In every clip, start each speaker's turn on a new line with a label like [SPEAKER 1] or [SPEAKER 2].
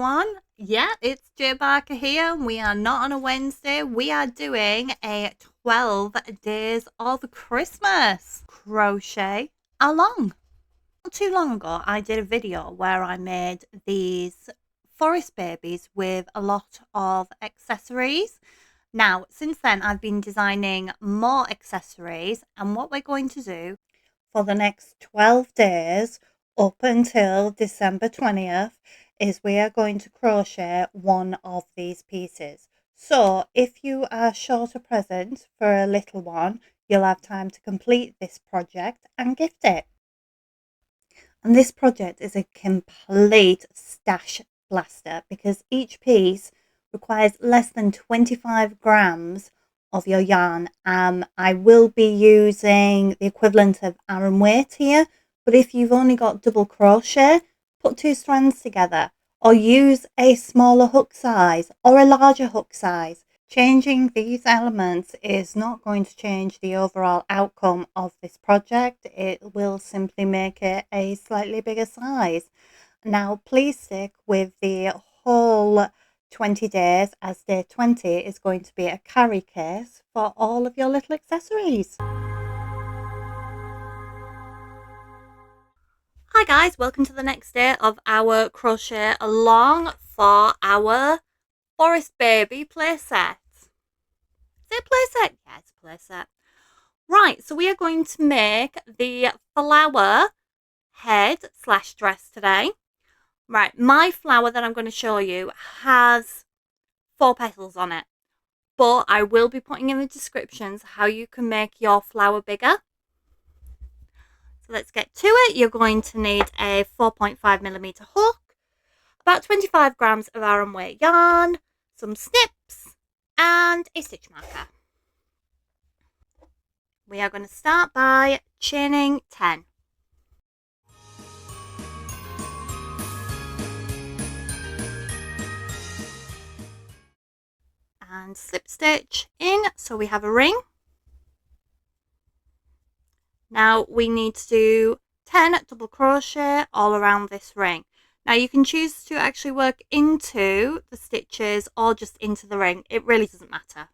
[SPEAKER 1] everyone. Yeah, it's Barker here. We are not on a Wednesday. We are doing a 12 days of Christmas crochet along. Not too long ago, I did a video where I made these forest babies with a lot of accessories. Now, since then, I've been designing more accessories, and what we're going to do for the next 12 days up until December 20th is we are going to crochet one of these pieces. So if you are short a present for a little one, you'll have time to complete this project and gift it. And this project is a complete stash blaster because each piece requires less than 25 grams of your yarn. I will be using the equivalent of Aran weight here, but if you've only got double crochet, put 2 strands together or use a smaller hook size or a larger hook size. Changing these elements is not going to change the overall outcome of this project. It will simply make it a slightly bigger size. Now, please stick with the whole 20 days, as day 20 is going to be a carry case for all of your little accessories. Hi guys, welcome to the next day of our crochet along for our Forest Baby playset. Is it a playset? Yeah, it's a playset. Right, so we are going to make the flower head / dress today. Right, my flower that I'm going to show you has 4 petals on it, but I will be putting in the descriptions how you can make your flower bigger. So let's get to it. You're going to need a 4.5mm hook, about 25 grams of Aran weight yarn, some snips, and a stitch marker. We are going to start by chaining 10. And slip stitch in so we have a ring. Now we need to do 10 double crochet all around this ring. Now you can choose to actually work into the stitches or just into the ring. It really doesn't matter.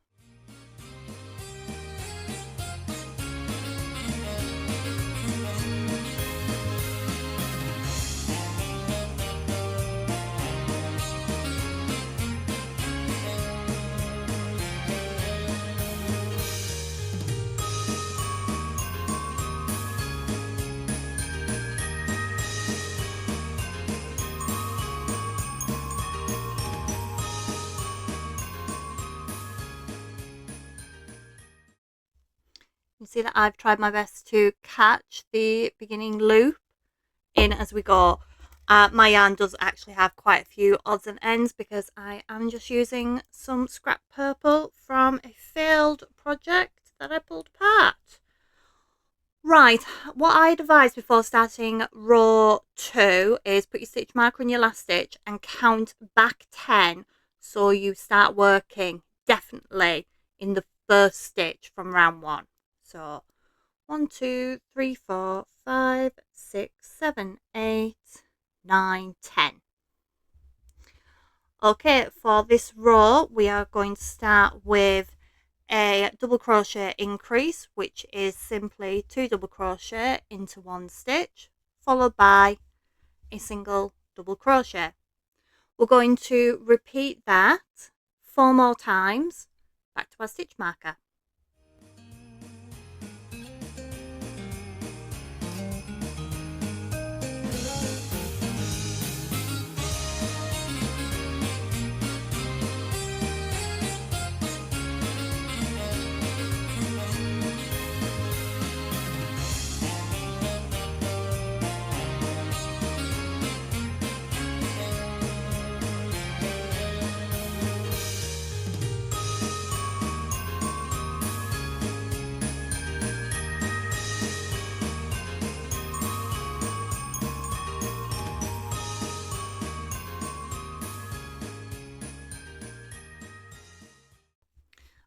[SPEAKER 1] You see that I've tried my best to catch the beginning loop in as we go. My yarn does actually have quite a few odds and ends because I am just using some scrap purple from a failed project that I pulled apart. Right, what I advise before starting row 2 is put your stitch marker in your last stitch and count back 10 so you start working definitely in the first stitch from round 1. So 1, 2, 3, 4, 5, 6, 7, 8, 9, 10. Okay, for this row, we are going to start with a double crochet increase, which is simply 2 double crochet into 1 stitch, followed by a single double crochet. We're going to repeat that 4 more times back to our stitch marker.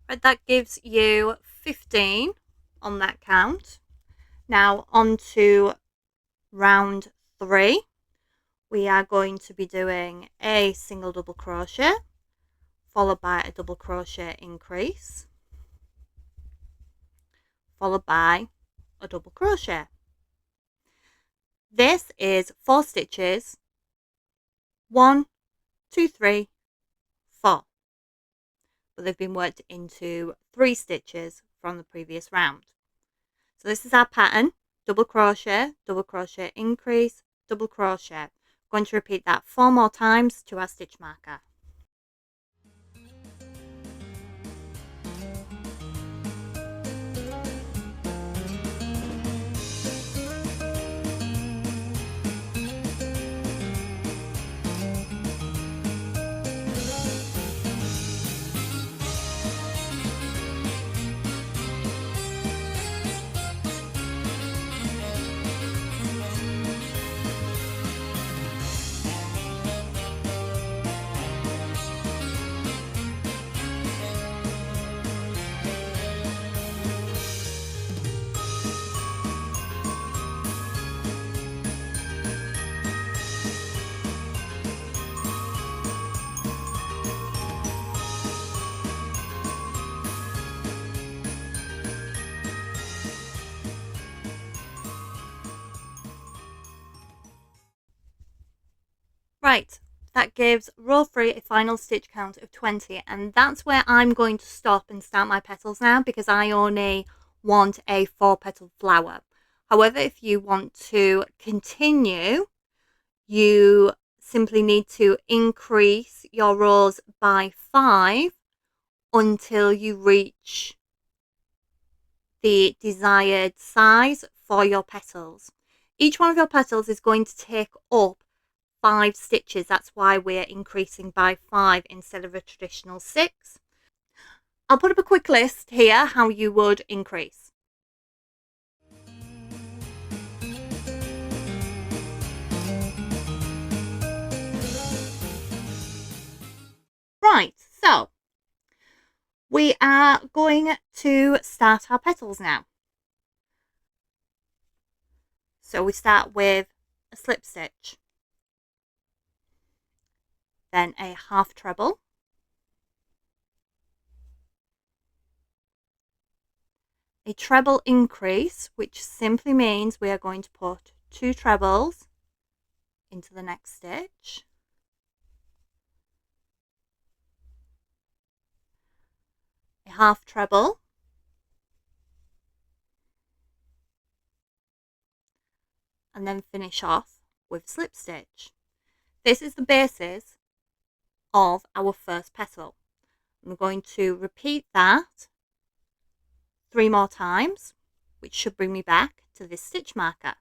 [SPEAKER 1] Right, that gives you 15 on that count. Now on to round 3. we are going to be doing a single double crochet followed by a double crochet increase followed by a double crochet. This is 4 stitches, 1, 2, 3, 4, but they've been worked into 3 stitches from the previous round. So this is our pattern: double crochet increase, double crochet. I'm going to repeat that 4 more times to our stitch marker. Right, that gives row 3 a final stitch count of 20, and that's where I'm going to stop and start my petals now, because I only want a 4-petal flower. However, if you want to continue, you simply need to increase your rows by 5 until you reach the desired size for your petals. Each one of your petals is going to take up 5 stitches. That's why we're increasing by 5 instead of a traditional 6. I'll put up a quick list here how you would increase. Right, so we are going to start our petals now. So we start with a slip stitch, then a half treble, a treble increase, which simply means we are going to put 2 trebles into the next stitch, a half treble, and then finish off with slip stitch. This is the basis of our first petal. I'm going to repeat that 3 more times, which should bring me back to this stitch marker.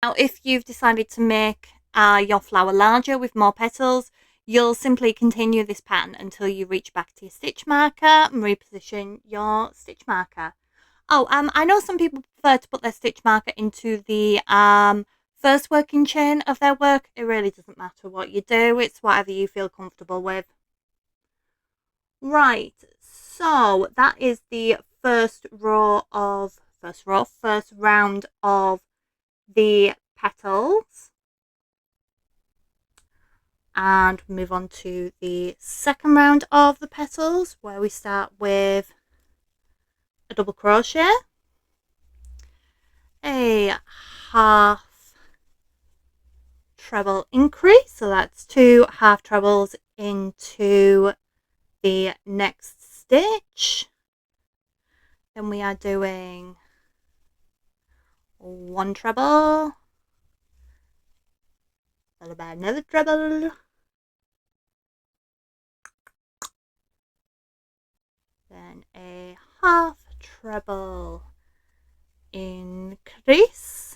[SPEAKER 1] Now, if you've decided to make your flower larger with more petals, you'll simply continue this pattern until you reach back to your stitch marker and reposition your stitch marker. Oh, I know some people prefer to put their stitch marker into the first working chain of their work. It really doesn't matter what you do. It's whatever you feel comfortable with. Right, so that is the first round of the petals. And move on to the second round of the petals, where we start with a double crochet, a half treble increase, so that's 2 half trebles into the next stitch. Then we are doing 1 treble, followed by another treble, then a half treble increase,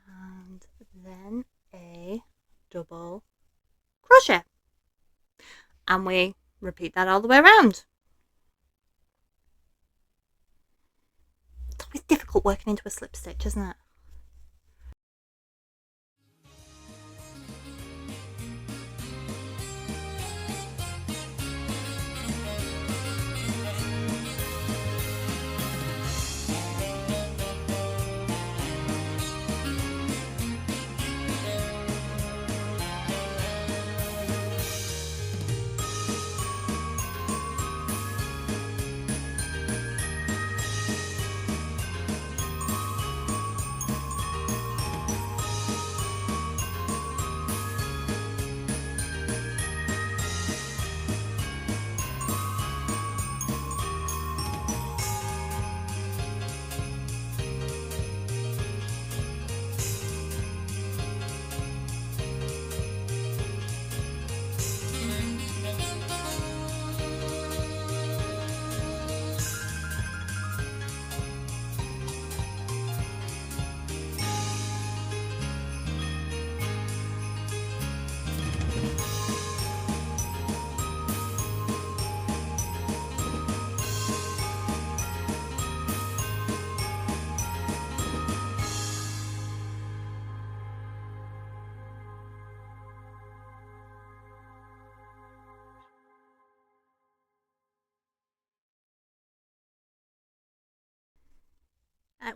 [SPEAKER 1] and then a double crochet, and we repeat that all the way around. It's always difficult working into a slip stitch, isn't it?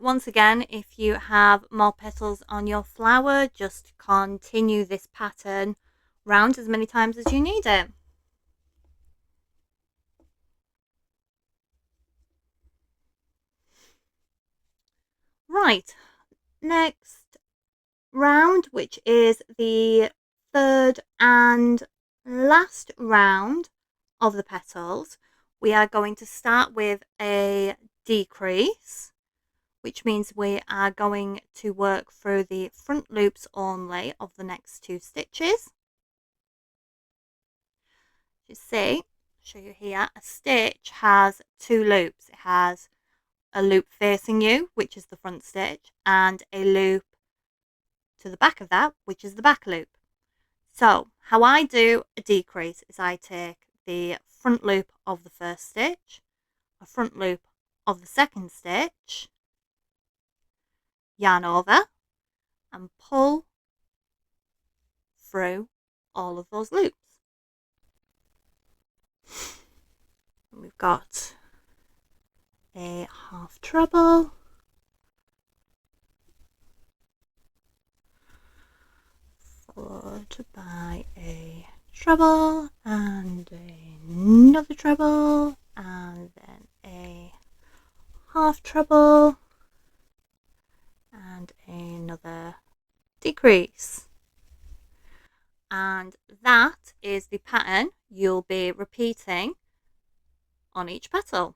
[SPEAKER 1] Once again, if you have more petals on your flower, just continue this pattern round as many times as you need it. Right, next round, which is the third and last round of the petals, we are going to start with a decrease, which means we are going to work through the front loops only of the next 2 stitches. You see, I'll show you here, a stitch has 2 loops. It has a loop facing you, which is the front stitch, and a loop to the back of that, which is the back loop. So how I do a decrease is I take the front loop of the first stitch, a front loop of the second stitch, yarn over, and pull through all of those loops. And we've got a half treble, followed by a treble and another treble, and then a half treble and another decrease. And that is the pattern you'll be repeating on each petal.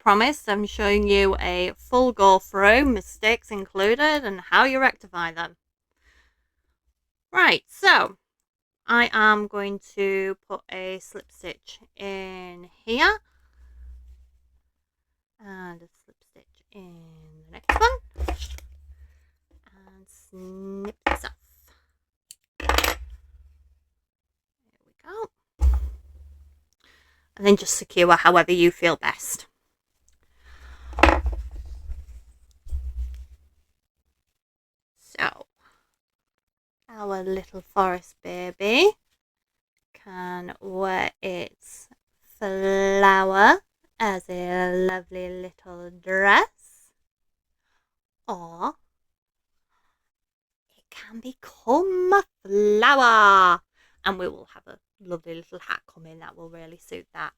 [SPEAKER 1] promised, I'm showing you a full go through, mistakes included, and how you rectify them. Right, so I am going to put a slip stitch in here and a slip stitch in the next one and snip this off. There we go. And then just secure however you feel best. So our little forest baby can wear its flower as a lovely little dress, or it can become a flower, and we will have a lovely little hat coming that will really suit that.